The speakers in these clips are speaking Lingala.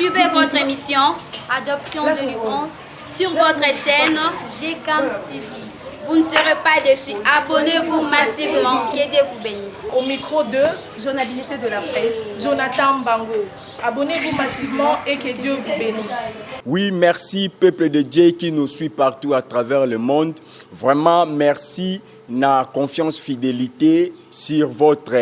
Suivez votre émission Adoption Délivrance sur votre chaîne GCAM TV. Vous ne serez pas déçus. Abonnez-vous massivement. Que Dieu vous bénisse. Au micro de Journalité de la presse, Jonathan Bango. Abonnez-vous massivement et que Dieu vous bénisse. Oui, merci peuple de Dieu qui nous suit partout à travers le monde. Vraiment, merci na confiance, fidélité sur votre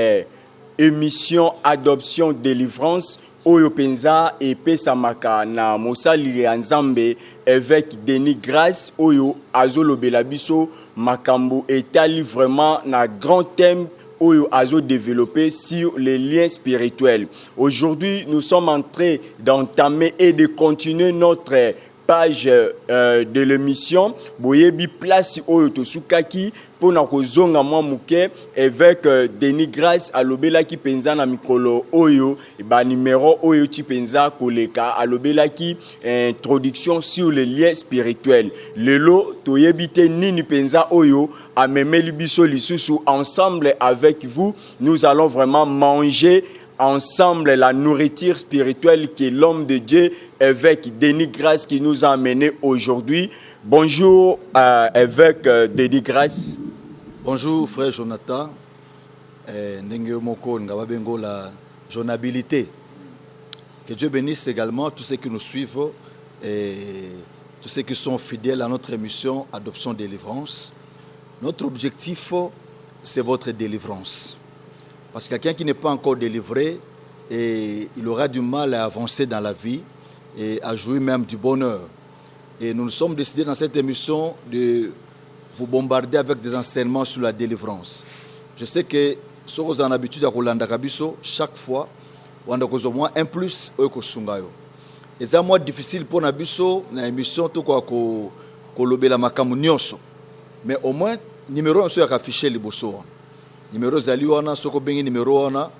émission Adoption Délivrance. Oyo penza et pesamaka na mosali ya Nzambe avec Denis Grace Oyo azolo belabiso makambo etali vraiment na grand thème Oyo azo développé sur les liens spirituels. Aujourd'hui, nous sommes en train d'entamer et de continuer notre page de l'émission Boyebi place Oyo Tosukaki pour na kozonga mwa muke avec Denis Grace alobela ki penza na mikolo Oyo ba numéro Oyo ti penza koleka alobela ki introduction sur les liens spirituels. Lelo toyebite nini penza Oyo amemeli biso lisusu ensemble avec vous. Nous allons vraiment manger ensemble la nourriture spirituelle que l'homme de Dieu, évêque Denis Grace, qui nous a amené aujourd'hui. Bonjour, évêque Denis Grace. Bonjour, frère Jonathan. Ndenge moko ngababengo la journabilité. Que Dieu bénisse également tous ceux qui nous suivent et tous ceux qui sont fidèles à notre émission Adoption Délivrance. Notre objectif, c'est votre délivrance. Parce que quelqu'un qui n'est pas encore délivré, et il aura du mal à avancer dans la vie et à jouir même du bonheur. Et nous nous sommes décidés dans cette émission de vous bombarder avec des enseignements sur la délivrance. Je sais que si vous avez l'habitude à Rolanda Kabiso, chaque fois, on a au moins un plus au Kosungayo. Et c'est moins difficile pour Nabiso, dans l'émission, tout quoi que l'obéla makamu nyonso. Mais au moins, numéro 1 soit affiché les bosso. Numéro zali wana soko bengi numéro wana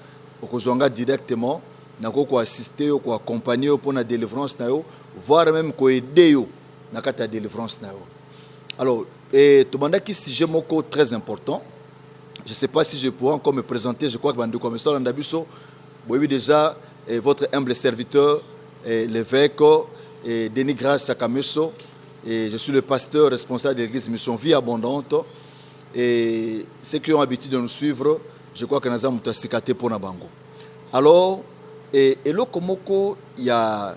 okozonga directement nako ko assister ko accompagner pour la délivrance na yo voire même ko aider yo na kata délivrance na yo. Alors et to bandaki sujet moko très important. Je sais pas si je pourrais encore me présenter, je crois que bande comme ça ndabiso boyebi déjà votre humble serviteur l'évêque Denis Grace Sakameso et je suis le pasteur responsable de l'église Mission Vie Abondante. Et ceux qui ont l'habitude de nous suivre, je crois que nous avons tout pour Nabango. Alors, et là, comme il y a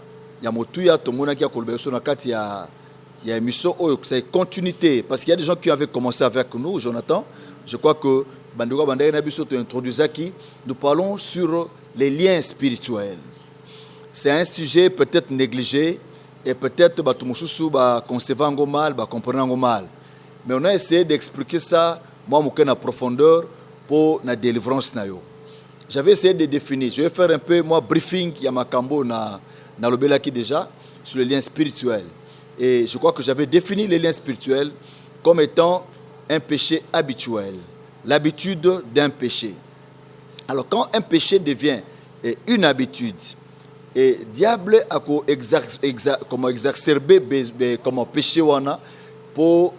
motuya tout le monde qui a colbé sur la carte, il y a une mission, c'est continuité, parce qu'il y a des gens qui avaient commencé avec nous, Jonathan. Je crois que Bandoga Bandaye Nabiso te introduisait qui nous parlons sur les liens spirituels. C'est un sujet peut-être négligé et peut-être Batumususu va concevoir mal, va comprendre mal. Mais on a essayé d'expliquer ça, moi, en profondeur pour la délivrance. J'avais essayé de définir. Je vais faire un peu, moi, briefing, il y a ma cambo dans le Belaki déjà, sur les liens spirituels. Et je crois que j'avais défini les liens spirituels comme étant un péché habituel, l'habitude d'un péché. Alors, quand un péché devient une habitude, et diable a exacerbé comme péché wana pour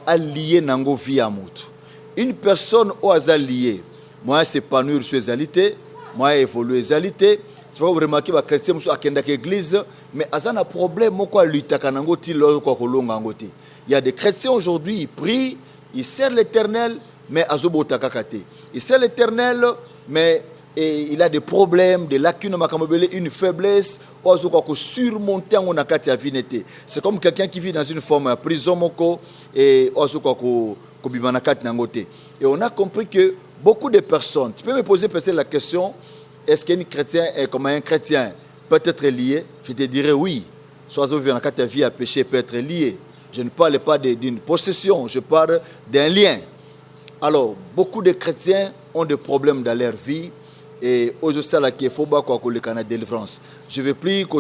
allié nango via mutu. Une personne au hasard liée, moi s'épanouir sur les alité, moi évoluer les alité. C'est pas vraiment que les chrétiens sont à l'église, mais azan a problème quoi lutter kanango ti lo quoi kolonga ngote. Il y a des chrétiens aujourd'hui, ils prient, ils servent l'Éternel, mais azobota kakate. Ils servent l'Éternel, mais il a des problèmes, des lacunes, une faiblesse, surmonter en akati avinete. C'est comme quelqu'un qui vit dans une forme de prison moko et et on a compris que beaucoup de personnes, tu peux me poser peut-être la question, est-ce qu'un chrétien est comme un chrétien peut être lié? Je te dirais oui. Soit ta vie à péché peut être lié. Je ne parle pas d'une possession, je parle d'un lien. Alors, beaucoup de chrétiens ont des problèmes dans leur vie. Et aujourd'hui, il faut que la délivrance. Je ne vais plus que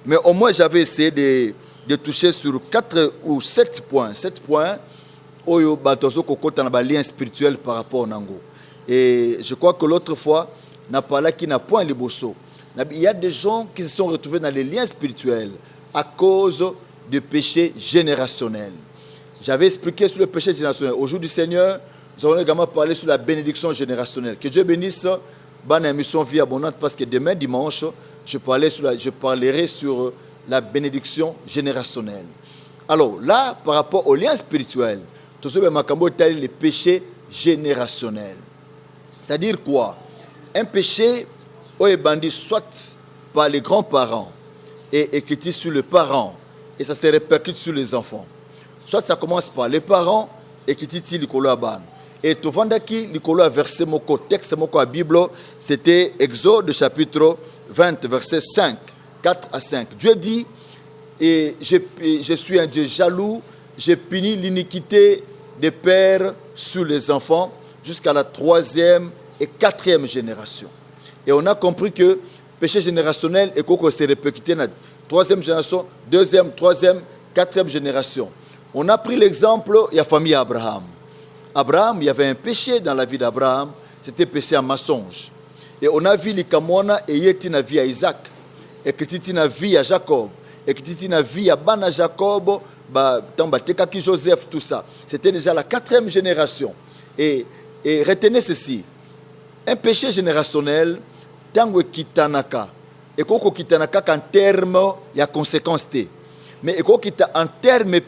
mais au moins j'avais essayé de toucher sur 4 ou 7 points. 7 points où il y a un lien spirituel par rapport au Nango. Et je crois que l'autre fois, n'a pas là qui n'a point les bossos. Il y a des gens qui se sont retrouvés dans les liens spirituels à cause de péchés générationnels. J'avais expliqué sur le péché générationnel. Au jour du Seigneur, nous allons également parler sur la bénédiction générationnelle. Que Dieu bénisse bonne émission Vie Abondante parce que demain dimanche, je parlerai sur la bénédiction générationnelle. Alors là, par rapport au lien spirituel, tout ce que les péchés générationnels. C'est-à-dire quoi? Un péché est bandit soit par les grands-parents et qui tire sur les parents et ça se répercute sur les enfants. Soit ça commence par les parents et qui tire l'ikolo à ban. Et tout vendaki l'ikolo à verset moko texte moko à Bible, c'était Exode chapitre 20 verset 5, 4 à 5. Dieu dit et je suis un Dieu jaloux, je punis l'iniquité des pères sur les enfants jusqu'à la 3e et 4e génération. Et on a compris que péché générationnel est qu'on s'est répercuté dans la 3e génération, 2e, 3e, 4e génération. On a pris l'exemple de la famille Abraham. Abraham, il y avait un péché dans la vie d'Abraham, c'était péché à mensonge. Et on a vu les Kamona et Yeti na vie à Isaac, et que Titi na vie à Jacob, et que Titi na vie à Bana Jacob, Tambatekaki Joseph, tout ça. C'était déjà la 4e génération. Et retenez ceci, un péché générationnel, tango kitanaka, et koko kitanaka en termes, il y a conséquences. Mais koko kita en termes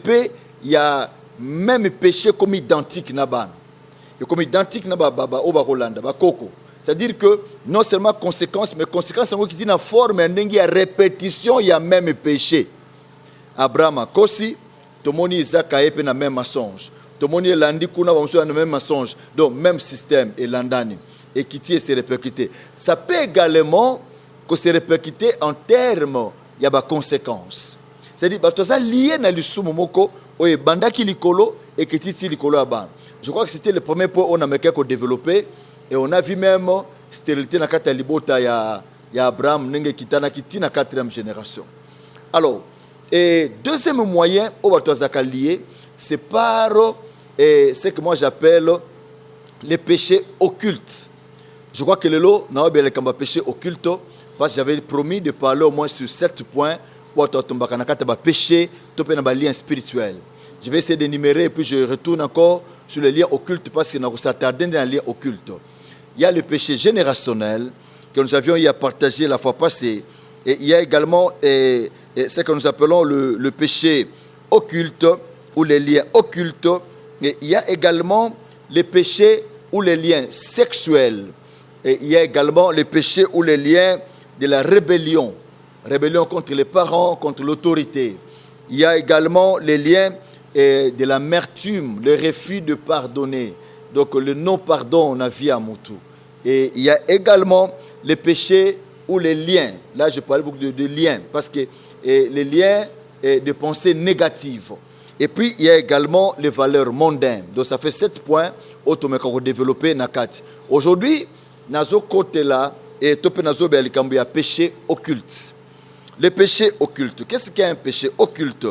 il y a même péché comme identique naban. Et comme identique naba baba oba Rolanda, ba koko. C'est-à-dire que non seulement conséquences, mais conséquences qui dit dans forme, il y a répétition, il y a même péché. Abraham kosi, tomoni Isaac a épé na même mensonge. Tomoni landi kuna va na même mensonge. Donc même système et landani et qui tient se répercuter. Ça peut également que se répercuter en termes il y a des conséquences. C'est-à-dire que ça lié na lisumu moko oye bandaki likolo et qui titi likolo aban. Je crois que c'était le premier point on a développé et on a vu même stérilité na kata libota ya Abraham nenge kitana kiti na 4e génération. Alors, et deuxième moyen au batozaka lié, c'est par ce que moi j'appelle les péchés occultes. Je crois que le lot n'a pas le péché occulte parce que j'avais promis de parler au moins sur 7 points où on péché, un lien spirituel. Je vais essayer d'énumérer et puis je retourne encore sur les liens occultes parce que nous s'attardons dans les liens occultes. Il y a le péché générationnel que nous avions partagé la fois passée et il y a également ce que nous appelons le péché occulte ou les liens occultes. Et il y a également les péchés ou les liens sexuels. Et il y a également les péchés ou les liens de la rébellion. Rébellion contre les parents, contre l'autorité. Il y a également les liens de l'amertume, le refus de pardonner. Donc le non-pardon, on a vu à Moutou. Et il y a également les péchés ou les liens. Là, je parle beaucoup de liens, parce que les liens de pensée négative. Et puis, il y a également les valeurs mondaines. Donc, ça fait 7 points automatiquement développés dans 4. Aujourd'hui, dans ce côté-là, et il y a péché occulte. Les péchés occultes. Qu'est-ce qu'est un péché occulte?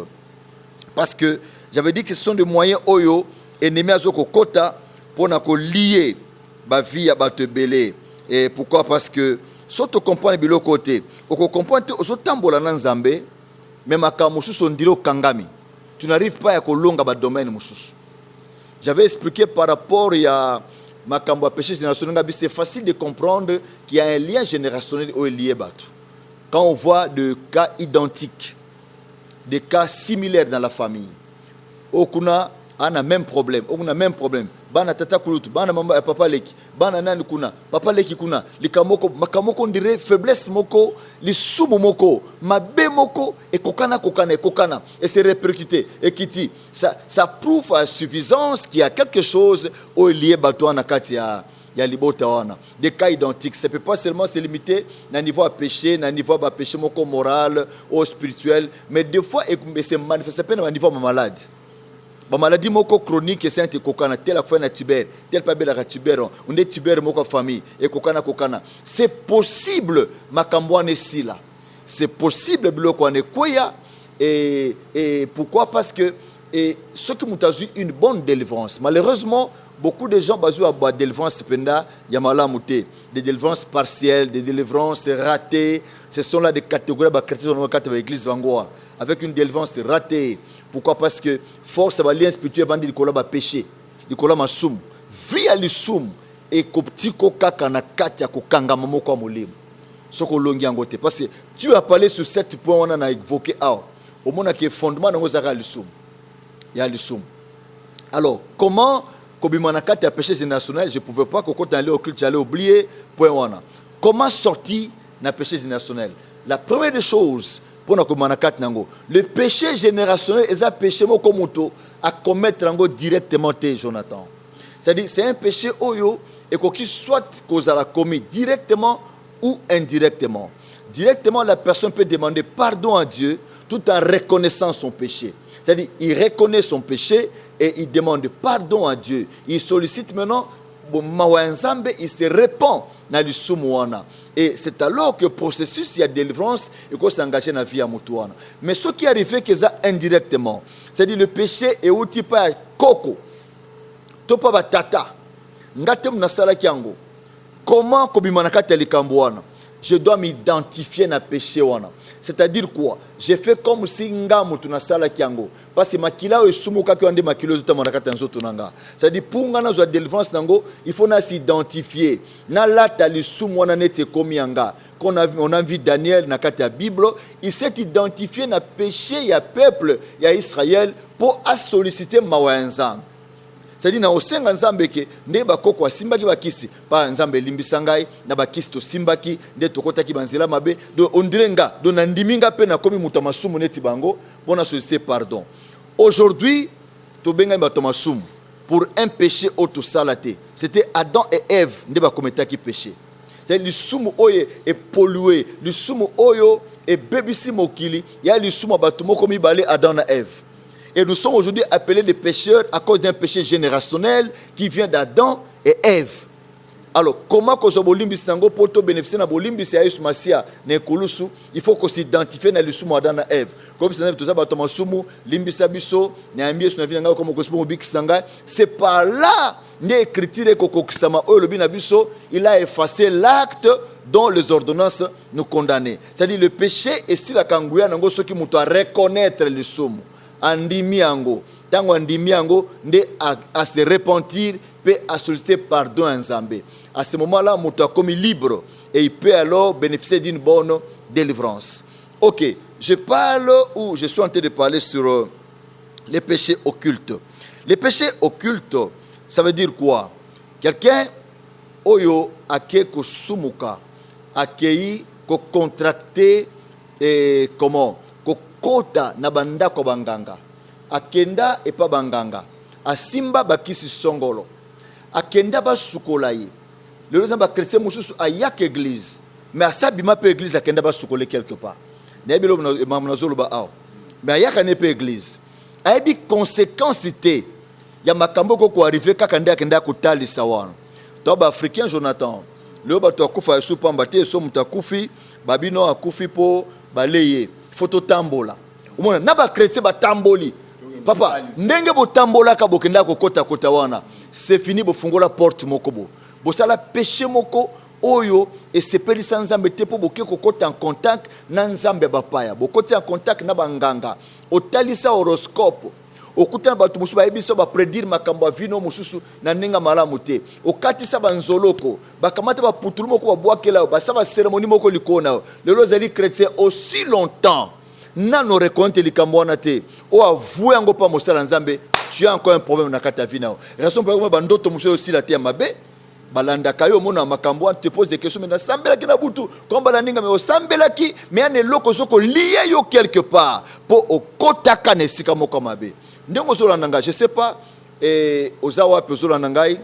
Parce que j'avais dit que ce sont des moyens oyo ennemis à zoko kota pour lier ma vie à battre belé. Et pourquoi? Parce que si tu comprends le côté, tu comprends que tu tambola nan Zambé, même à Kamusus on dirait au Kangami. Tu n'arrives pas à kolonga ba domaine mususu. J'avais expliqué par rapport à ma cambo péché générationnel, c'est facile de comprendre qu'il y a un lien générationnel au lié batu. Quand on voit des cas identiques, des cas similaires dans la famille, okuna a même problème, okuna même problème. Bana tata kulutu, bana mama papa leki, bana nani kuna, papa leki kuna, likamoko, makamoko on dirait faiblesse moko, li sumo moko, mabe moko, et kokana, et c'est répercuté, et qui dit, ça prouve à suffisance qu'il y a quelque chose au lié bateau en akatia. Il y a des cas identiques. Ça ne peut pas seulement se limiter à un niveau à péché, à un niveau à péché moral ou spirituel, mais des fois, c'est manifesté à un niveau malade. La maladie chronique c'est un kokana tel fois na tuber tel pas bela tuber on est tuber moko famille et kokana c'est possible makambwane sila c'est possible biloko ne koya et pourquoi? Parce que ceux qui ont eu une bonne délivrance, malheureusement beaucoup de gens basent à la délivrance penda yamala muté, des délivrances partielles, des délivrances ratées. Ce sont là des catégories de chrétiens dans l'église bangoa avec une délivrance ratée. Pourquoi? Parce que force va lien spirituel vendre du kola ba péché, du kola ma soum, vie à l'issoum et koptiko kaka na kati ya kokangama moko molimo. Soko longi angote parce que tu as parlé sur 7 points on a évoqué au moins que fondement nango zaka lisum. Ya lisum. Alors, comment kobimana kati ya péché générationnel, je pouvais pas quand aller au culte, j'allais oublier point wana. Comment sortir na péché générationnel? La première des choses pour na kobimana kati nango, le péché générationnel est un péché moko moto à commettre nango directement te Jonathan. C'est-à-dire c'est un péché oyo et qui soit kozala commis directement ou indirectement. Directement, la personne peut demander pardon à Dieu tout en reconnaissant son péché. C'est-à-dire, il reconnaît son péché et il demande pardon à Dieu. Il sollicite maintenant, il se répand dans le soumouana. Et c'est alors que le processus, il y a délivrance, il faut s'engager dans la vie à Moutouana. Mais ce qui arrive, c'est que indirectement. C'est-à-dire, le péché est outil par Koko. Topa batata. Ngatem nasala kiango. Comment je dois m'identifier na péché wana. C'est-à-dire quoi? J'ai fait comme si ngamu tunasala kiango. Parce que makila o sumu ka kwande makilo zota monakata nzoto nanga. C'est-à-dire pour ngana zo délivrance nango, il faut na s'identifier. Na lata li sumu wana nete komi anga. On a vu Daniel na kati ya Bible, il s'est identifié na péché ya peuple ya Israël pour solliciter mawanzam. C'est-à-dire na osenga nzambe ke nde bakoko asimbaki bakisi pa nzambe limbisa ngai na bakisi to simbaki nde tokotaki banzela mabe do ondirenga do na ndiminga pe na komi muta masumu neti bango pona solliciter pardon. Aujourd'hui to benga bato masumu pour un péché auto salate. C'était Adam et Ève nde bakometaki péché. C'est le sumu oyo est pollué, le sumu oyo est bebisi mokili, ya le sumu bato moko mibale Adam et Ève. Et nous sommes aujourd'hui appelés des pécheurs à cause d'un péché générationnel qui vient d'Adam et Ève. Alors, comment qu'on soit bolimbis nango pour te bénéficier na bolimbis ya Yesu Masia na kulusu, il faut qu'on s'identifie na lisumu Adam et Ève. Comme ça tout ça batoma sumu limbisa biso na ambies na vinanga comme ko sumu bikisanga, c'est par là né écriture kokokisama o lobi na biso, il a effacé l'acte dont les ordonnances nous condamnaient. C'est-à-dire le péché est si la kangouya nango ceux qui muto à reconnaître le sumu. Andimi yango tango andimi yango nde à se repentir peut à solliciter pardon à Nzambe. À ce moment-là muto a commis libre et il peut alors bénéficier d'une bonne délivrance. OK, je parle ou je suis en train de parler sur les péchés occultes. Les péchés occultes, ça veut dire quoi? Quelqu'un oyo ake ko sumuka akei ko contracter et comment kota na banda ko banganga akenda e pa banganga asimba bakisi songolo akenda ba sukolai le nzamba chrétien mususu ayaka église mais asabima pe église akenda ba sukole quelque part na ebilo mamnazolo ba aw mais ayaka ne pe église ayebi conséquence te ya makambo ko arriver kaka nda akenda ko talisa wana to ba africain Jonathan le ba to akufa yesu pamba te so mutakufi babino akufi po baleye photo tambola umona na ba chrétien ba tamboli papa ndenge bo tambola ka bokenda ko kota kota wana c'est fini bo fungola porte moko bo sala péché moko oyo et sepelisa nzambe te po boke ko kota en contact na nzambe bapaya bo kota en contact na banganga otalisa horoscope okuta batu musu ba ebiso ba prédire makambo vino mususu na ninga malamu te okatisa banzoloko bakamata ba putulu moko ba boakela ba saba cérémonie moko likona lelo zali chrétien aussi longtemps nano reconnaître likambo wana te o avoué yango pa mosala nzambe tu as encore un problème na kata vie nao raison pour moi bandoto musu aussi la te mabe balanda kayo mona makambo te pose des questions mais na sambela ki na butu komba la ninga mais o sambela ki mais ane loko soko lié yo quelque part po okotaka nesika moko mabe ndongo zo landanga je sais pas ozawa pezo landangai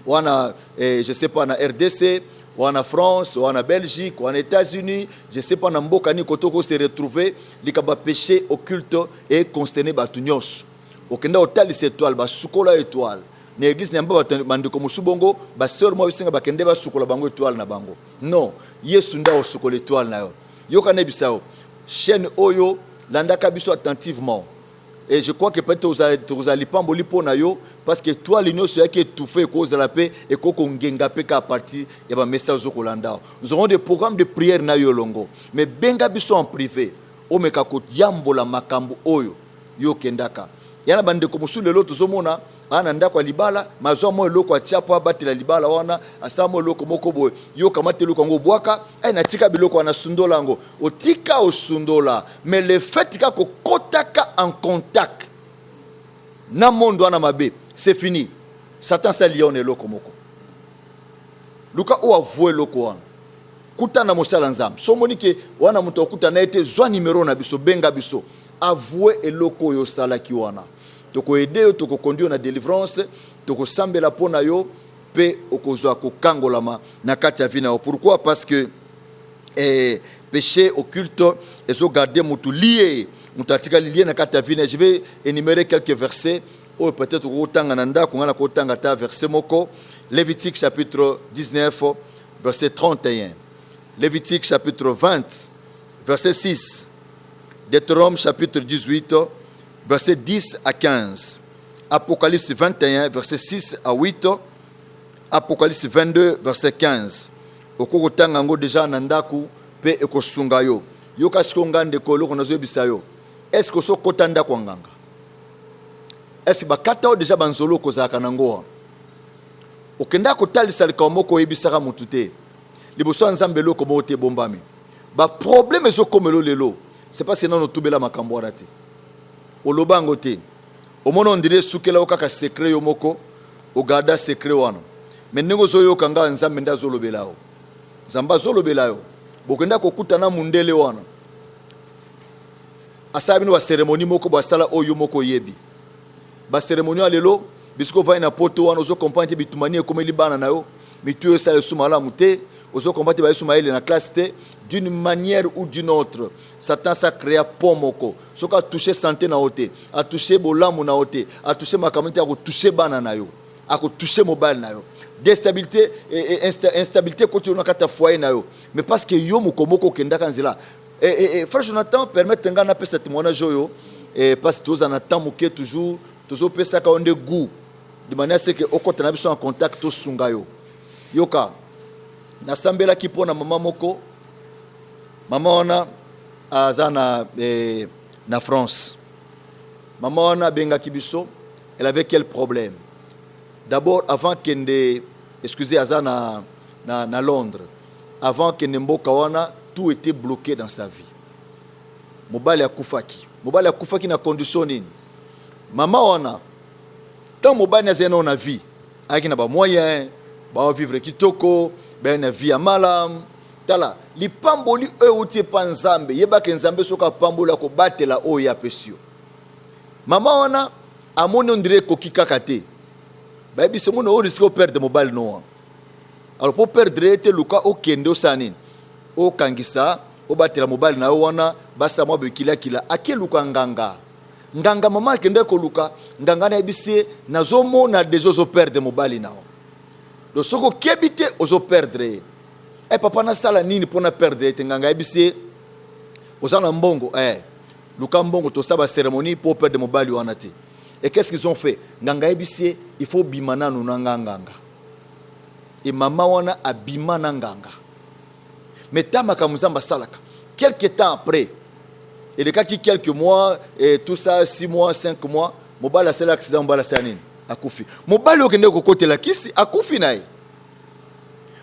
wana je sais pas na RDC ou en France, ou en Belgique, ou en États-Unis, je ne sais pas, dans quel kotoko se retrouver, les péchés occultes et consternés batunios. Au Kenda hotel cette étoile, ba sukola étoile. L'église n'a pas bande comme subongo, ba sœur moi singa ba kende ba sukola bango étoile na bango. Non, Yesu nda o sukola étoile na yo. Yo kana bisao. Chaîne oyo landaka biso attentivement. Et je crois que peut-être vous allez pas mboli pona yo parce que toi l'union soit qui étouffé cause de la paix et ko ngenga pe ka partir et ba message zo kolanda. Nous aurons des programmes de prière na yo longo. Mais benga biso en privé. O meka ko yambola makambo oyo yo kendaka. Yana bande ko musu lelo tozomona ananda kwa libala mazwa mo eloko achapo abatela libala wana asa mo eloko moko boye yo kamate eloko ngo bwaka na tika biloko wana sundola ngo otika osundola mais le fait ka kokotaka en contact na monde wana mabe c'est fini. Satan sa lion eloko moko luka o avouer eloko wana kuta na mosala nzambe so moni ke wana muto okuta na ete zwa numéro na biso benga biso avouer eloko yo salaki wana toko aider yo toko conduire na délivrance toko sambela pona yo pe okozwa kokangolama na kati ya vie na yo. Pourquoi? Parce que péché occulte ezo garder mutu lié mutu atika lié na kati ya vie na. Je vais énumérer quelques versets ou peut-être okotanga na ndako ngana kotanga ta verset moko. Lévitique chapitre 19 verset 31, Lévitique chapitre 20 verset 6, Deutéronome chapitre 18 verset 10 à 15, Apocalypse 21 verset 6 à 8, Apocalypse 22 verset 15. Okokotanga ngo déjà na ndako pe ekosunga yo yo kasi ngande ko loko nazo yebisa yo. Est-ce que so kotanda kwa nganga? Est-ce bakata o déjà banzolo kozaka nango? Okenda kotalisa likamoko yebisaka mutu te liboso nzambe loko mote bombami ba problème ezo komelo lelo c'est parce que nano tubela makambo wana te olobango te omono ndire sukela okaka secret yo moko ogarda secret wana mais nengo zoyo kanga nzambe ndazo lobelao nzamba zolobelayo bokenda kokuta na mundele wana asabi no ba cérémonie moko ba sala oyo moko yebi ba cérémonie alelo bisiko va na poto wana ozo comprendre bitumani ekomeli bana na yo mitu yo sala sumala mute ozo comprendre ba suma ele na classe te d'une manière ou d'une autre. Satan sa créa pomoko soka toucher santé na ote a toucher bolamu na ote a toucher makamite a toucher bana na yo a toucher mobile na yo déstabilité et instabilité côté na kata foyer na yo mais parce que yo mukomoko kenda kanzela frère Jonathan permettre ngana pesa témoignage yo parce que tous en attend muke toujours toujours pesa ka onde goût de manière c'est que okota na biso en contact to sungayo yoka na sambela ki pona mama moko mama ona azana na France mama ona benga kibiso elle avait quel problème d'abord avant qu'elle excusez azana na Londres avant qu'elle mboka wana tout était bloqué dans sa vie mobali akufaki na condition nini mama ona tant mobali azena na vie akina ba moyen ba vivre kitoko ben na vie malam tala lipamboli euti panzambe yeba ke nzambe soka pambola ko batela o ya pesio mama ona amone ondire ko kikakate ba biso mono o risque perdre mobile no alors pour perdre te luka o kendo sanine o kangisa o batela mobile na wana basa mo be kila akeluka nganga mama kende ko luka nganga na bise nazomo na dezo zo perdre mobile na do soko kebite ozo perdre papa na sala nini pona perdre te nganga ebise ozana mbongo luka mbongo to saba cérémonie pour perdre mobile wana te. Et qu'est-ce qu'ils ont fait? Nganga ebise il faut bimana no nganga et mama wana abimana nganga mais tama kamuzamba salaka quelque temps après et le cas qui quelques mois et tout ça 6 mois 5 mois mobile a sala accident mobile sanine akufi mobile okende ko côté la kisi akufi nae.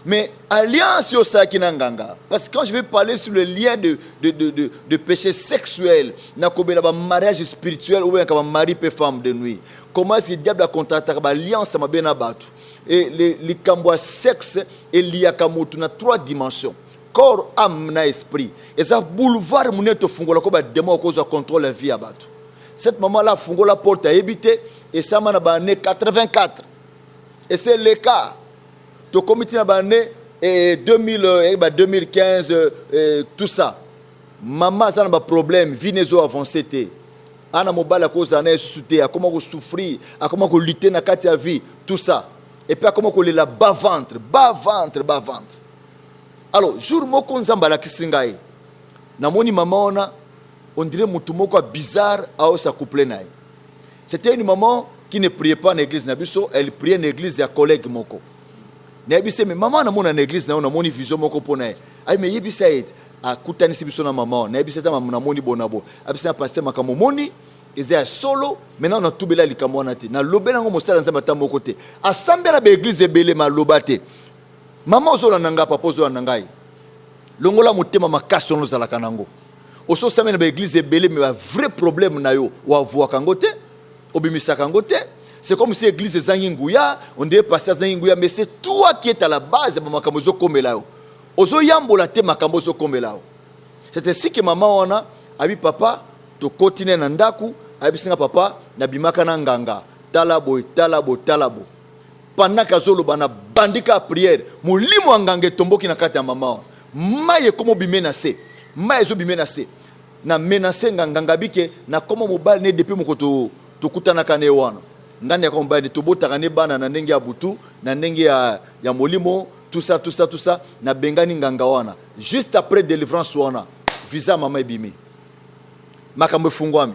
Mais alliance au sakinanganga parce que quand je vais parler sur le lien de péché sexuel na kobela ba mariage spirituel ou bien comme mari et femme de nuit comment est-ce que le diable a contacté ba alliance ma bena batu et les kambo sexe et liakamutu na 3 dimensions corps âme na esprit et ça boulevard muneto fungola ko ba démon ko za contrôle la vie abatu cette maman là fungola porte à éviter et ça mana ba année 84 et c'est le cas to comité na ba année 2015 tout ça maman ça na ba problème vinezo avancé té ana mobala ko za na souté a comment ko souffrir a comment ko lutter na kati ya vie tout ça et puis a comment ko la bas ventre. Alors jour moko nzamba la kisingai na moni maman ona on dirait mutu moko bizarre a sa couple naï. C'était une maman qui ne priait pas en église nabiso, elle priait en église ya collègue moko. Nabise mais maman na mona en église na moni vision moko pona. Ay mais yebisa et a kutani sibiso na maman. Nabise ta na moni bonabo. Abisa pasteur makamomoni eza solo maintenant na tubela likambo wana te na lobela ngo mosala nzambe ta moko te asambela ba église ebele maloba te mama ozolanda nga papa ozolanda ngai longola motema makasi ono zalaka nango oso sambela ba église ebele mais ba vrai problème na yo wa voix kango te obimisaka kango te. C'est comme si l'église ezangi nguya on devait passer ezangi nguya mais c'est toi qui est à la base ba makambo zo komela yo ozo yambola te makambo zo komela yo. C'est ainsi que maman wana abi papa to kotine na ndaku abi singa papa na bimaka na nganga talabo pendant kazolo bana bandika prière mulimo anganga tomboki na kati ya mama maye komo bimena se maye zo bimena se na menacer nganga bike na komo mobile ne depuis mokoto to kutana kane wana ngani ya kombani to botaka ne bana na ndenge ya butu na ndenge ya molimo tout ça na bengani nganga wana juste après délivrance wana visa mama ebimi makambo fungwami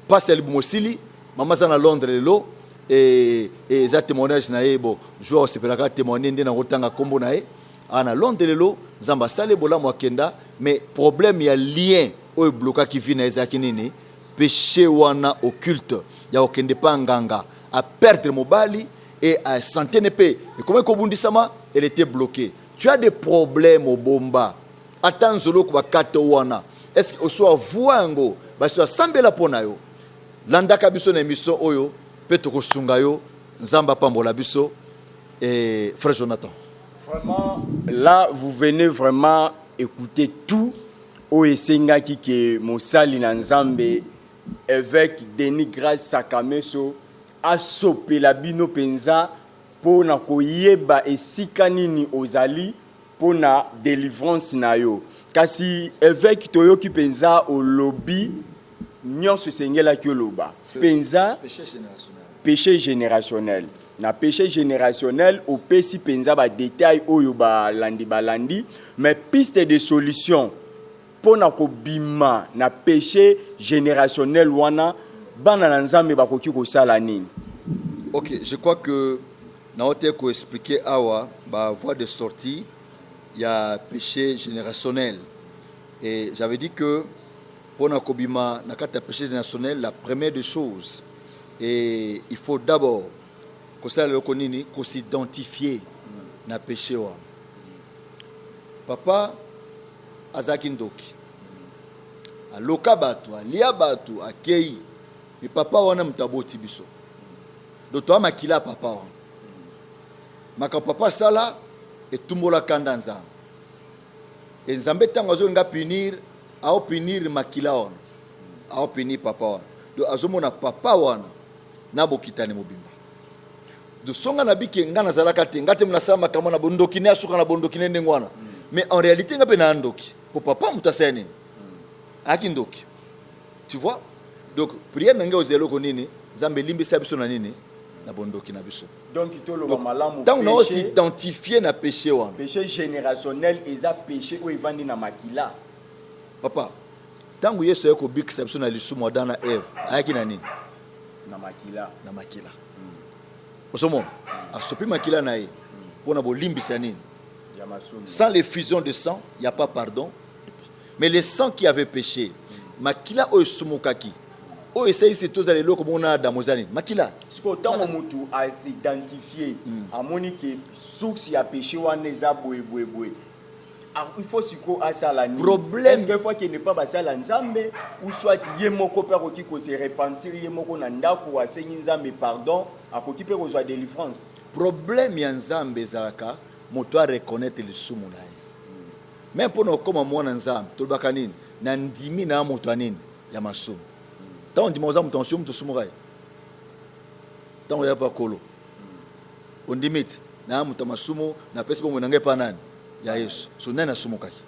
passe libumosili mama za na Londres lelo et za témoignage na yebo jour sepelaka témoigner ndena kotanga kombo na ye ana Londres lelo zamba sale bola mwakenda mais problème ya lien o bloka ki vina ezaki nini péché wana occulte ya okende pa nganga à perdre mobali et à santé nepe et comment kobundisama elle était bloquée. Tu as des problèmes au bomba attends zolo ko bakato wana est-ce que soit vuango basi sambela pona yo landaka biso na émission oyo peto ko sunga yo nzamba pambola biso et frère Jonathan vraiment là vous venez vraiment écouter tout o esenga ki ke mosali na nzambe évêque Denis Grace Sakameso a sopé la bino penza pour na koyeba esika nini ozali pour na délivrance na yo kasi évêque toyoki penza au lobby nyonso sengela ki loba penza péché générationnel na péché générationnel au pesi penza ba détail oyo ba landi mais piste de solution pour na kobima na péché générationnel wana bana na nzambe bakoki ko sala nini. OK, je crois que na hote ko expliquer awa ba voie de sortie il y a péché générationnel et j'avais dit que pour na kobima na kata péché générationnel la première des choses et il faut d'abord ko sala loko nini ko s'identifier na péché wa papa azaki ndoki aloka batu alia batu akei mi papa wana mutaboti biso doto makila papa wana maka papa sala etumbola kanda nzambe nzambe tango azolinga punir ao punir makila wana ao punir papa wana do azomona papa wana na bokitani mobimba do songa na bike ngana zalaka te ngate mnasala makambo na bondoki ne asuka na bondoki ne ndengwana mais en réalité ngape na ndoki pour papa mutaseni akindoki tu vois donc prière nanga ozelo ko nini nzambe limbisa biso na nini na bondoki na biso donc tolo malamu donc on aussi identifier na péché wana péché générationnel eza péché o evandi na makila papa tangu Yesu yako bikisa biso na lisumu Adana Eve ayaki na nini na makila osomo asopi makila na ye pona bolimbisa nini sans l'effusion de sang il y a pas pardon mais le sang qui avait péché makila o sumukaki o essaye c'est tous les loko mona damozani makila siko tango mutu a s'identifier amoni que source ya péché wana eza boye il faut siko asala ni problème est-ce que fois qu'il n'est pas basala nzambe ou soit yemoko pe koki ko se repentir yemoko na ndako wa senyi nzambe pardon akoki pe ko zo délivrance problème ya nzambe zalaka moto a reconnaître le sumu na ye même pour nous comme mwana nzambe tolbaka nini na ndimi na moto anini ya masumu tant on dit moza moto sumu to sumu gai tant on ya pa kolo on dimit na moto masumu na pesi bomo nange pa nani ya Yesu so nana sumu kaki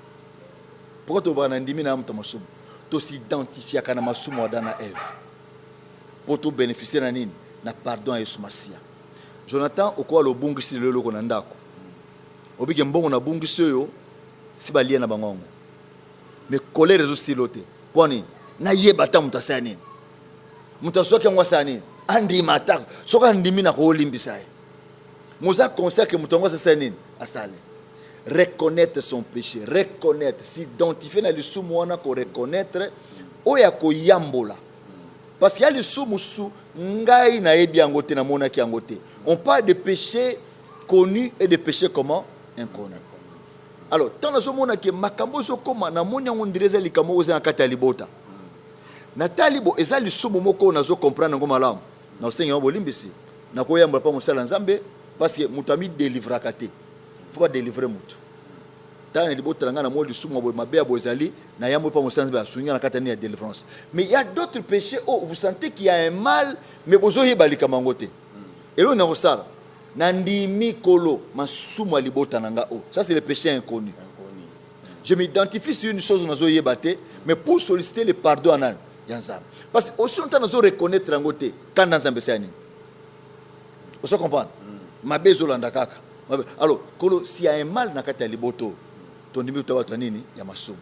pourquoi to ba na ndimi na moto masumu to s'identifier kana masumu Adana Eve pour tout bénéficier na nini na pardon ya Yesu Masia. Jonathan okoa lo bungisi lelo ko na ndako obike mbongo na bungisi yo si balia na bangongo mais colère zo stilote poni na yeba ta mutasaya nini mutasoka ngwasa nini andi matako soka ndimi na ko limbisa ye muza conseil que mutongo sa nini asale reconnaître son péché reconnaître s'identifier na lisumu wana ko reconnaître oya ko yambola Parce qu'il y a les sous-moussous, ngai na ebi angote na mona ki angote. On parle de péchés connus et de péchés comment? Inconnus. Alors, tant que mona ki makambo zo koma na moni ngondreza likamo oza na kata libota. Na talibo eza li sumu moko na zo comprendre ngo malamu. Na osenga bolimbisi. Na koyamba pa musala nzambe parce que mutami délivra kate. Faut pas délivrer mutu. Tant que libota na mo li sumu bo mabe ya bozali na yambo pa musala nzambe asunga na kata ni ya délivrance. Mais il y a d'autres péchés où vous sentez qu'il y a un mal mais bozo yebali kamangote. Et là on a ça. Nandimi kolo masumu libota nanga o. Ça c'est le péché inconnu. Je m'identifie sur une chose nazo yebate mais pour solliciter le pardon anan yanzam. Parce que aussi on t'a nazo reconnaître ngote quand nzambe sani. Vous se comprenez? Ma bezolanda kaka. Alors, s'il y a un mal na kata liboto, ton nimi utawa nini ya masumu.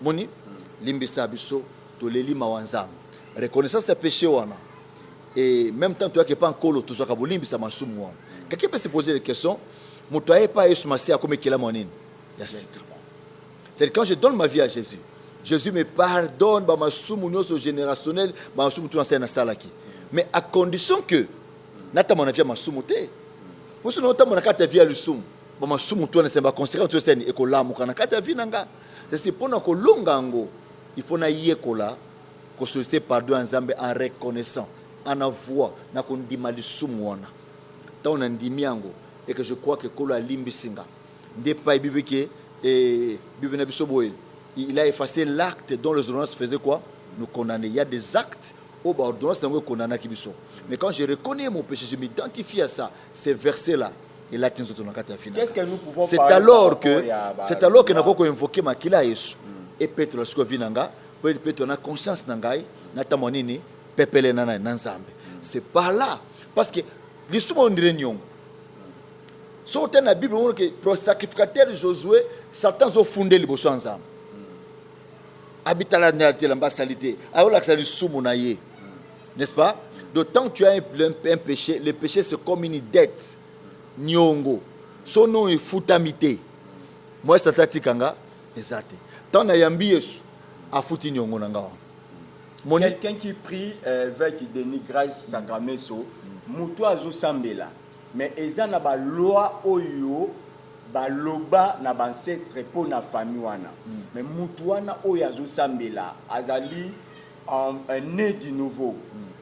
Moni limbisa biso to leli mawanzam. Reconnaissance c'est péché wana. Et même temps tu as que pas kolo to soka bolimbisa masumu wana. Quelqu'un peut se poser des questions, motoye pas Yesu masia comme kila monine. C'est quand je donne ma vie à Jésus. Jésus me pardonne ba masumu nyoso générationnel, ba masumu tu enseigne na salaki. Mais à condition que nata mon avis masumu te. Pour ce nota mon akata via le sum. Ba masumu tu na semba conséquence tu enseigne ekolamu kana kata vi nanga. C'est pour na ko longango. Il faut na yekola ko solliciter pardon nzambe en reconnaissant, en avouant na ko ndima le sumu wana. Tant on ndimi yango et que je crois que kolo alimbi singa. Ndepa bibike et bibena bisoboye. Il a effacé l'acte dont les ordonnances faisaient quoi? Nous condamner. Il y a des actes où l'ordonnance nous condamne qui sont. Mais quand je reconnais mon péché, je m'identifie à ça. Ces versets-là, et là, qu'est-ce que nous pouvons faire? C'est alors que nous avons invoqué Makila Yesu. Et Petro, lorsque Vinanga, Petro a conscience Nangai, Natamonini, Pepele Nana Nanzambe. C'est par là. Parce que les souvent on dirait Nyong. Si on a la Bible, on dit que le sacrificateur Josué, Satan a fondé les bosses ensemble. Habitala l'ambasalité. Alors là, c'est le soumunaye. N'est-ce pas? D'autant que tu as un péché, le péché c'est comme une dette. Nyongo. Son nom est Futamite. Moi, c'est Tatikanga. Exact. Tant que yambi Yesu, a fouti Nyongo nanga. Quelqu'un qui prie avec Denis Grâce Sakrameso, Moutou Azo Sambela. Mais eza na ba loi oyo ba loba na ba ancêtre pour na famille wana. Mais Moutou wana oyo Azo Sambela azali un né du nouveau.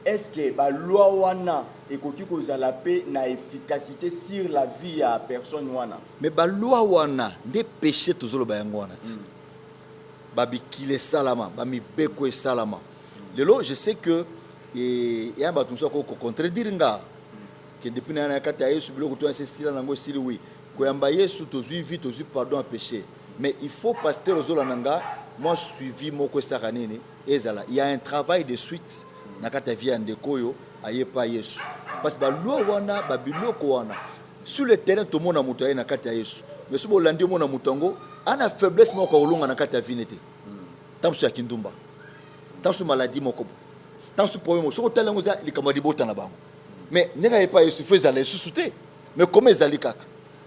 Est-ce que la loi wana ekoki kozala pe na efficacité sur la vie à personne wana? Mais la loi wana des péchés tozolo ba yango wana ti. Ba bikile salama, ba mi beko salama. Lelo je sais que et ya ba tunso ko contredire nga que depuis na kata Yesu biloko to insistir na ngo siri oui. Ko yamba Yesu tozui vie tozui pardon à péché. Mais il faut pasteur ozola nanga moi suivi moko sakanini ezala. Il y a un travail de suite. Nakata via ndekoyo ayepa Yesu parce que ba loi wana ba biloko wana sur le terrain tout monde muto aye nakata Yesu mais sobo landi mona mutongo ana faiblesse moko olonga nakata vinete tamsu ya kindumba tamsu maladie moko tamsu problème so talango za likamadi bota na bango mais nega yepa Yesu feza la susute mais comment ezali kaka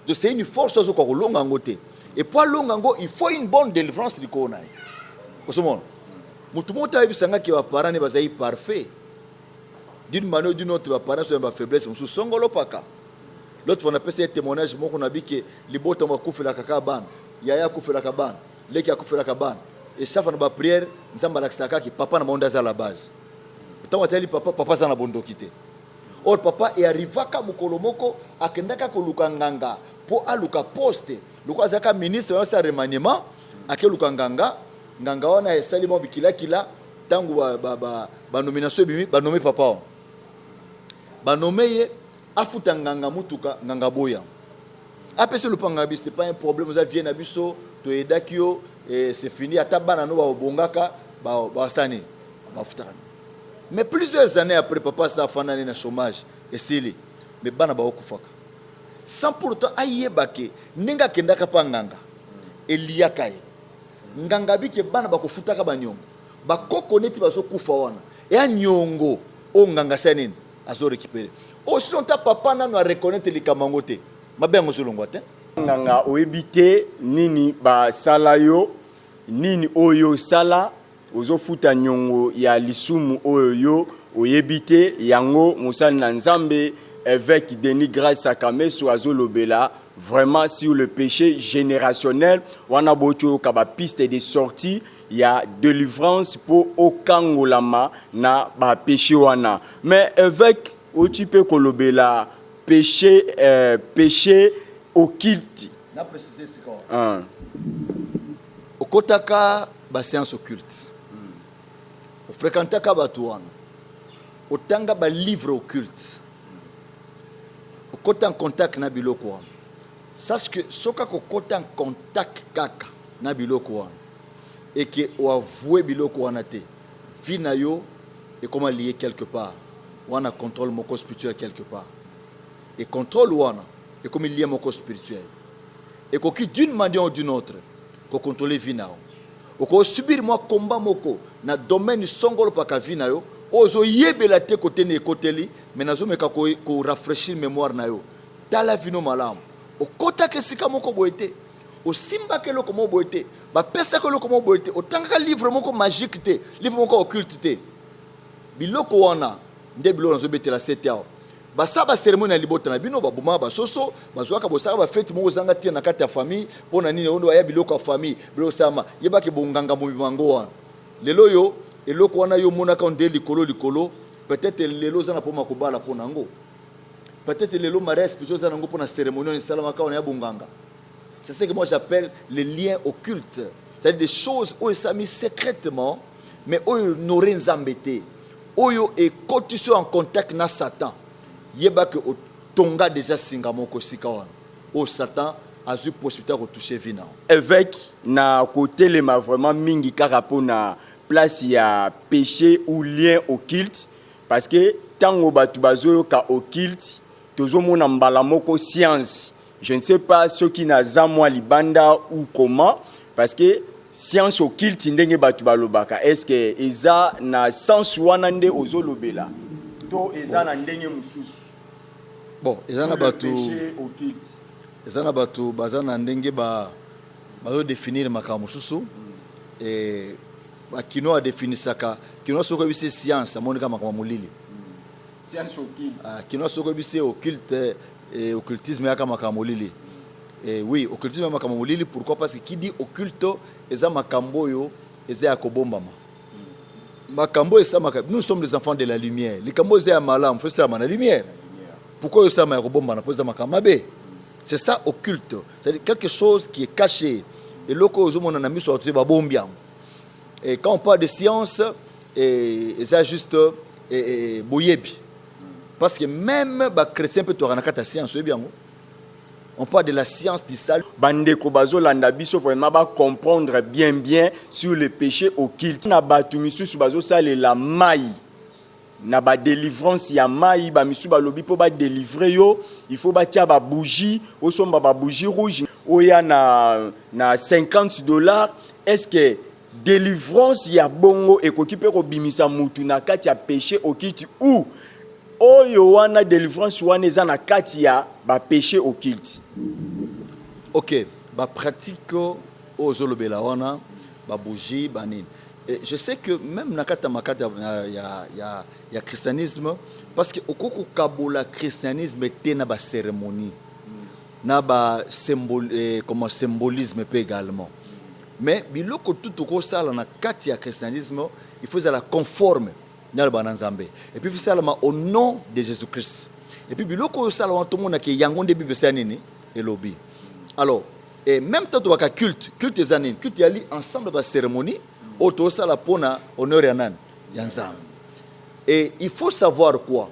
de c'est une force zo ko olonga ngote et pour longa ngo il faut une bonne délivrance likona osomona. Mutumota ebisanga ki baparents ne bazai parfait. D'une manière ou d'une autre baparents sont en faiblesse musu songolo paka. L'autre on appelle ça témoignage moko na bike libota makufela kaka ban. Yaya kufela kaban. Leki akufela kaban. Et ça va na prière nzamba la kisaka ki papa na monda za la base. Tant wateli papa za na bondo kité. Or papa est arrivé ka mukolo moko akendaka ko lukanganga po aluka poste. Luka zaka ministre wa sa remaniement akeluka nganga. Nganga wana esali mo bikila kila tangu ba nomination bimi ba nommer papa ba nommer ye afuta nganga mutuka nganga boya apese le pangabi c'est pas un problème vous avez na biso to edakio et c'est fini ata bana no ba bongaka ba sani ba futana mais plusieurs années après papa sa fanane na chômage et sili mais bana ba okufaka sans pourtant ayebake ninga kendaka panganga eliakaye nganga bike bana bakufutaka banyongo bakoko neti baso kufa wana ya nyongo o nganga sanini azo récupérer o si on ta papa na no reconnaître likamango te mabengo solongo te nganga oebite nini ba sala yo nini oyo sala ozofuta nyongo ya lisumu oyo yo oyebite yango mosali na nzambe avec Denis Grace Sakameso azolobela vraiment sur le péché générationnel wana bocho kaba piste de sortie ya délivrance pour okangolama na ba péché wana mais avec otipe kolobela péché péché occulte na préciser c'est quoi okotaka ba séance occulte ofréquentaka bato wana otanga ba livre occulte okota en contact na biloko wana sache que soka kokota en contact kaka na biloko wana et que oavouer biloko wana te vie na yo et comment lié quelque part wana contrôle moko spirituel quelque part et contrôle wana et comme lié moko spirituel et koki d'une manière ou d'une autre ko contrôler vie na yo oko subir moi combat moko na domaine songolo paka vie na yo ozo yebela te côté ne koteli mais nazo meka ko rafraîchir mémoire na yo tala vino malamu okota ke sika moko boete osimba ke loko moko boete ba pesa ke loko moko boete otanga livre moko magique te livre moko occulte te biloko wana nde bilo nazo betela 7 ans basa ba cérémonie ya libota na bino babuma basoso bazwaka bosaka ba fête moko zanga tie na kati ya famille pona nini ondo ya biloko ya famille bilo sama yeba ke bonganga mo bimango wana lelo yo eloko wana yo monaka onde likolo peut-être lelo zana poma kobala pona ngo peut-être lelo mares pizo zana ngo pona cérémonie ni salama ka on ya bonganga c'est ce que moi j'appelle les liens occultes c'est-à-dire des choses où ça mis secrètement mais où n'aurait nzambete oyo et cotisé en contact na Satan yeba que tonga déjà singa moko sika wana o Satan a eu possibilité de toucher vina évêque na côté les ma vraiment mingi karapo na place ya péché ou lien occulte parce que tango batu bazo ka occulte tozo mona mbala moko science je ne sais pas ceux qui na zamwa libanda ou comment parce que science occulte ndenge batu balobaka est-ce que eza na sens wana nde ozolobela to eza na ndenge mususu bon eza na batu péché occulte eza na batu bazana ndenge bazo définir makambo mususu et kino a définisaka kino soko bise science amonika makambo mulili science occulte kino soko bise occulte et occultisme yaka makambo mulili et oui occultisme makambo mulili pourquoi parce que qui dit occulte eza makambo yo eza ya kobombama makambo eza makambo nous sommes des enfants de la lumière likambo eza ya malamu faut ça la lumière pourquoi yo ça ma kobombana pour eza makambo mabe c'est ça occulte c'est-à-dire quelque chose qui est caché et loko ozomona na miso ba bombiam. Et quand on parle de science, et c'est juste boyebi. Parce que même les chrétiens peuvent avoir la science. On parle de la science du salut. Bandeko bazo landa biso vraiment ba comprendre bien sur le péché occulte. Na batu misusu bazo sale la maille. Na ba délivrance ya maille ba misu ba lobi po ba délivrer yo, il faut ba tia ba bougie, o somba ba bougie rouge. Oya na $50. Est-ce que délivrance ya bongo ekokipe ko bimisa mutu na kati ya péché occulte ou oyo wana délivrance wana eza na kati ya ba péché occulte? OK, ba pratique ozolobela wana ba bougie banine. Et je sais que même na kati makata ya christianisme parce que okoko kabola christianisme te na ba cérémonie na ba symbole comme symbolisme peut également. Mais biloko tout ko sala na kati ya christianisme il faut la conforme na le bananzambe et puis il faut sala au nom de Jésus-Christ et puis biloko sala wa tout monde ke yango nde bible sa nini elobi alors et même tant ka culte zanine culte yali ensemble ba cérémonie auto sala pona honneur ya nan ya nzambe et il faut savoir quoi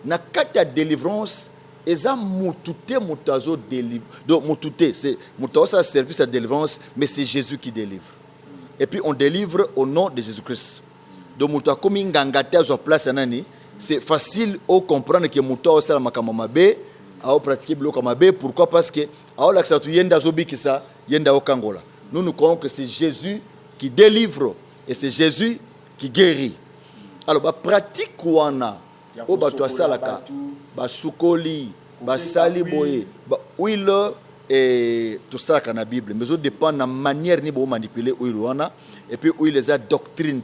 na kati ya délivrance eza mutute mutazo délivre donc mutute c'est mutazo service à délivrance mais c'est Jésus qui délivre et puis on délivre au nom de Jésus-Christ donc mutazo comme ngangate à place nani c'est facile au comprendre que mutazo sala makambo mabe à pratiquer bloc mabe pourquoi parce que à l'accès tu yenda zobiki ça yenda okangola nous croyons que c'est Jésus qui délivre et c'est Jésus qui guérit alors ba pratique wana o bato asalaka basukoli basali boye ba huile et tout ça dans la Bible. Mais ça dépend de la manière ni manipuler huile et puis huile les a doctrine.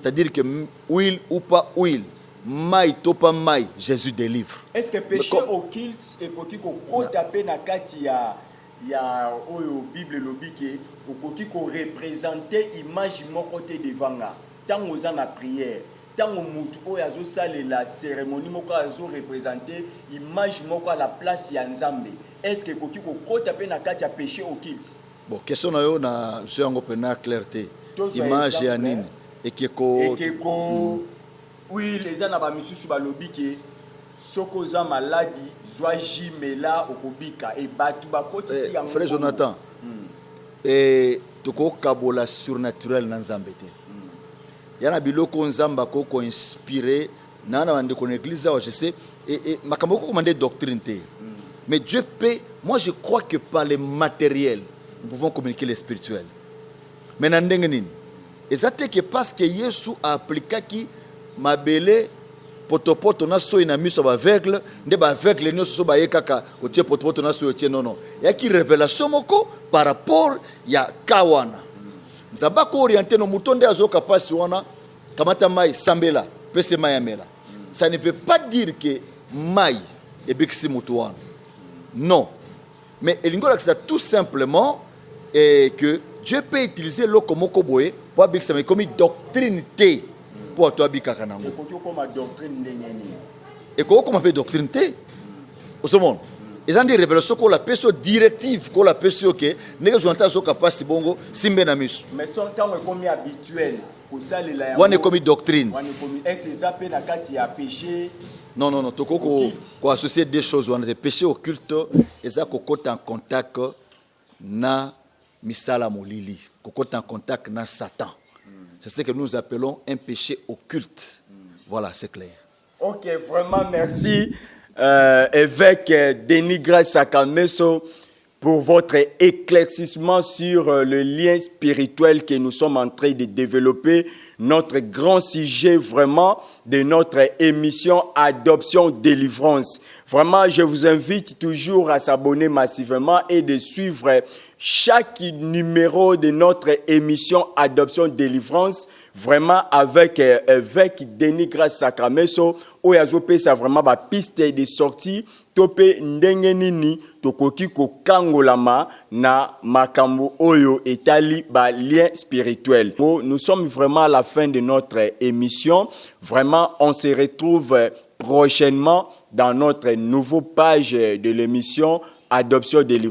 C'est-à-dire que huile ou pas huile, maï ou pas maï, Jésus délivre. Est-ce que péché occulte et qu'on taper na kati ya oyo Bible lobike ou qu'on représenter image mon côté devant nga. Tant aux en la prière, tant au mutu oyo azo sale la cérémonie moko azo représenter image moko à la place ya Nzambe. Est-ce que qu'on taper na kati ya péché occulte? Bon, question na yo na sur yango pena clarté. Image ya nini? Et oui, les gens na misusu balobike soko za maladi zwa jimela okobika et batu bakoti si yango. Frère Jonathan. Et toko kabola surnaturel na Nzambe te. Yana biloko Nzamba ko inspiré na bande ko église je sais et makambo ko commander doctrine te. Mais Dieu peut, moi je crois que par le matériel nous pouvons communiquer le spirituel. Mais na ndenge nini? Exactement que parce que Jésus a appliqué qui mabele potopoto na so ina miso ba aveugle nde ba aveugle no so ba yekaka otie potopoto na so otie non. Ya ki révélation moko par rapport ya kawana. Nzamba ko orienté no mutonde azoka pasi wana kamata mai sambela pese mai amela. Ça ne veut pas dire que mai et biksi mutu wana. Non. Mais elingola c'est tout simplement et que Dieu peut utiliser l'eau comme okoboé pour biksi mais comme doctrine té pour toi bikaka nango. Et comment on peut doctrine té? Au second. Ils ont des révélations qu'on la perso directive qu'on la perso que n'est que j'entends so capable si bongo simbe na misu. Mais son temps est comme habituel. On est comme doctrine. On est comme ex-zappé na kati ya péché. Non, toko ko associer deux choses. On a des péchés occultes et ça kokota en contact na misala molili. Kokota en contact na Satan. C'est ce que nous appelons un péché occulte. Voilà, c'est clair. Ok, vraiment merci, évêque Denis Grace Sakameso, pour votre éclaircissement sur le lien spirituel que nous sommes en train de développer. Notre grand sujet vraiment de notre émission Adoption Délivrance. Vraiment, je vous invite toujours à s'abonner massivement et de suivre chaque numéro de notre émission Adoption Délivrance, vraiment avec évêque Denis Grace Sakameso, où il y a vraiment ma piste de sortie. Tope ndenge nini tokoki ko kangolama na makambo oyo etali ba lien spirituel. Nous sommes vraiment à la fin de notre émission. Vraiment, on se retrouve prochainement dans notre nouvelle page de l'émission Adoption Délivrance.